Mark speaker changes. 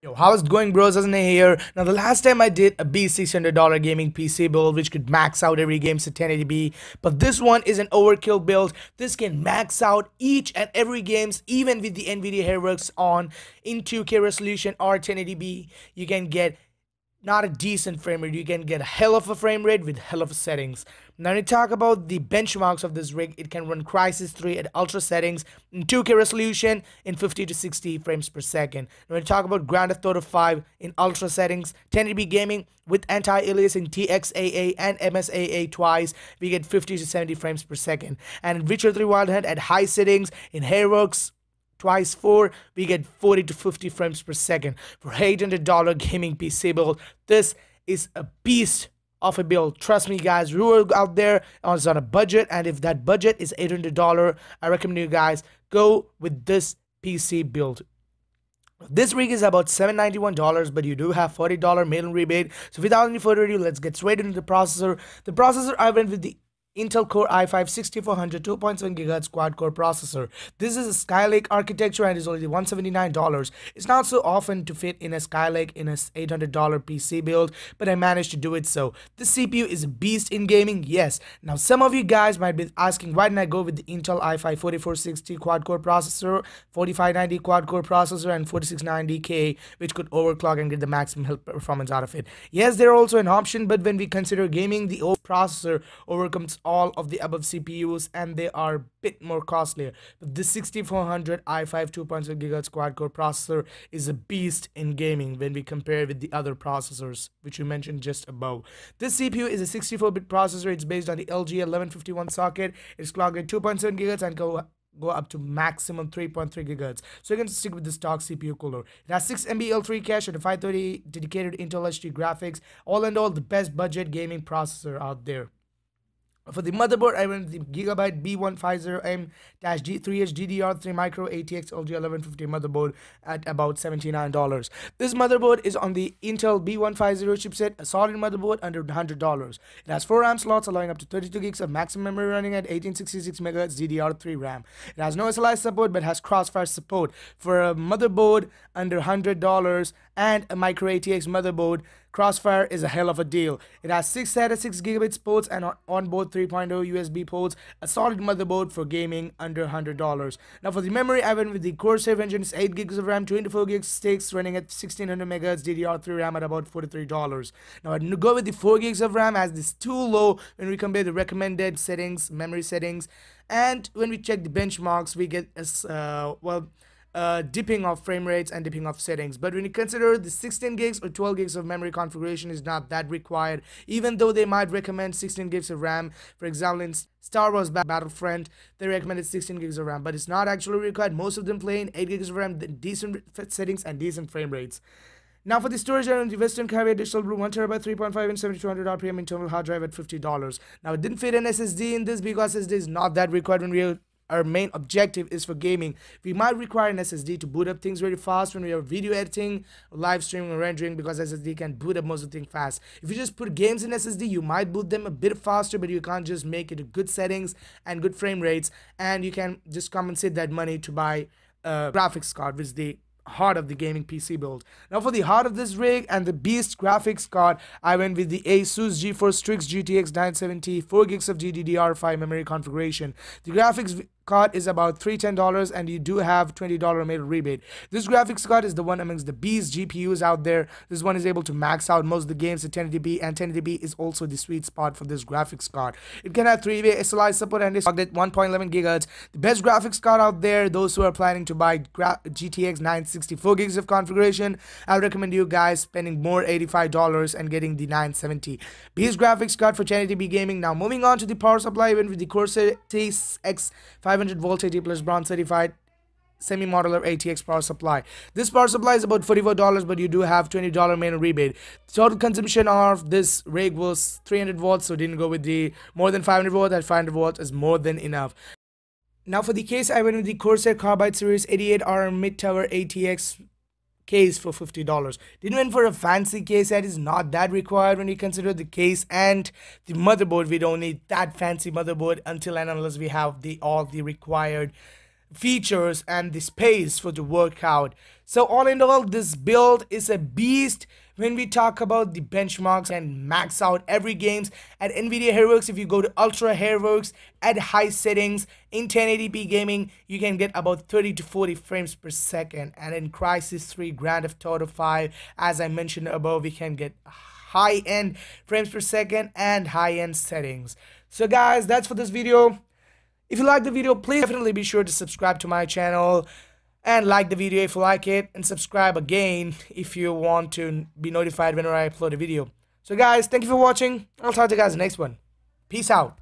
Speaker 1: Yo, how's it going, bros? Isn't it here? Now, the last time I did a $600 gaming PC build, which could max out every game to 1080p, but this one is an overkill build. This can max out each and every games, even with the NVIDIA HAIRWORKS on in 2K resolution or 1080p. You can get not a decent frame rate, you can get a hell of a frame rate with hell of a settings. Now, when you talk about the benchmarks of this rig, it can run CRYSIS 3 at ultra settings in 2K resolution in 50 to 60 frames per second. Now, when you talk about Grand Theft Auto 5 in ultra settings, 1080p gaming with anti-aliasing TXAA and MSAA twice, we get 50 to 70 frames per second. And in Witcher 3 Wild Hunt at high settings in HAIRWORKS twice 4, we get 40 to 50 frames per second. For $800 gaming PC build, this is a beast of a build. Trust me, guys, who are out there is on a budget, and if that budget is $800, I recommend you guys go with this PC build. This rig is about $791, but you do have $40 mail-in rebate. So without any further ado, let's get straight into the processor. The processor, I went with the Intel Core i5-6400 2.7 GHz quad-core processor. This is a Skylake architecture and is only $179. It's not so often to fit in a Skylake in a $800 PC build, but I managed to do it so. This CPU is a beast in gaming, yes. Now, some of you guys might be asking, why didn't I go with the Intel i5-4460 quad-core processor, 4590 quad-core processor, and 4690K, which could overclock and get the maximum health performance out of it? Yes, they're also an option, but when we consider gaming, the processor overcomes all of the above CPUs and they are a bit more costlier. But this 6400 i5 2.0 GHz quad-core processor is a beast in gaming when we compare with the other processors which you mentioned just above. This CPU is a 64-bit processor. It's based on the LG 1151 socket. It's clocked at 2.7 GHz and go up to maximum 3.3 GHz. So you can stick with the stock CPU cooler. It has 6 MB L3 cache and a 530 dedicated Intel HD graphics. All in all, the best budget gaming processor out there. For the motherboard, I went with the Gigabyte B150M-G3H DDR3 Micro ATX LG1150 motherboard at about $79. This motherboard is on the Intel B150 chipset, a solid motherboard under $100. It has 4 RAM slots allowing up to 32 gigs of maximum memory running at 1866 MHz DDR3 RAM. It has no SLI support but has crossfire support. For a motherboard under $100 and a Micro ATX motherboard, Crossfire is a hell of a deal. It has 6 SATA 6 gigabits ports and onboard 3.0 USB ports, a solid motherboard for gaming under $100. Now for the memory, I went with the Corsair engine. It's 8 gigs of RAM, 24 gigs sticks running at 1600 MHz DDR3 RAM at about $43. Now I'd go with the 4 gigs of RAM as this is too low when we compare the recommended settings, memory settings, and when we check the benchmarks, we get dipping of frame rates and dipping of settings. But when you consider the 16 gigs or 12 gigs of memory configuration is not that required, even though they might recommend 16 gigs of RAM. For example, in Star Wars Battlefront, they recommended 16 gigs of RAM, but it's not actually required. Most of them play in 8 gigs of RAM, decent settings and decent frame rates. Now for the storage, on the Western Carrier Digital Blue 1TB 3.5 inch 7200 RPM internal hard drive at $50. Now it didn't fit an SSD in this because SSD is not that required when our main objective is for gaming. We might require an SSD to boot up things very fast when we are video editing, live streaming, or rendering, because SSD can boot up most of the things fast. If you just put games in SSD, you might boot them a bit faster, but you can't just make it good settings and good frame rates, and you can just compensate that money to buy a graphics card, which is the heart of the gaming PC build. Now for the heart of this rig and the beast graphics card, I went with the Asus GeForce Strix GTX 970 4 gigs of GDDR5 memory configuration. The graphics card is about $310 and you do have $20 mail rebate. This graphics card is the one amongst the beast GPUs out there. This one is able to max out most of the games at 1080p, and 1080p is also the sweet spot for this graphics card. It can have 3-way SLI support and is locked at 1.11 GHz. The best graphics card out there, those who are planning to buy GTX 964 gigs of configuration, I recommend you guys spending more $85 and getting the 970. Beast graphics card for 1080p gaming. Now moving on to the power supply, I went with the Corsair TX 500 volt 80 plus bronze certified semi-modular ATX power supply. This power supply is about $44, but you do have $20 main rebate. Total consumption of this rig was 300 watts, so didn't go with the more than 500 watts. That 500 watts is more than enough. Now for the case, I went with the Corsair Carbide Series 88R mid-tower ATX case for $50. Didn't went for a fancy case that is not that required when you consider the case and the motherboard. We don't need that fancy motherboard until and unless we have all the required features and the space for the workout. So all in all, this build is a beast when we talk about the benchmarks and max out every games at NVIDIA HAIRWORKS. If you go to Ultra HAIRWORKS at high settings in 1080p gaming, you can get about 30 to 40 frames per second, and in CRYSIS 3 Grand Theft Auto 5, as I mentioned above, we can get high-end frames per second and high-end settings. So guys, that's for this video. If you like the video, please definitely be sure to subscribe to my channel and like the video if you like it, and subscribe again if you want to be notified whenever I upload a video. So guys, thank you for watching. I'll talk to you guys in the next one. Peace out.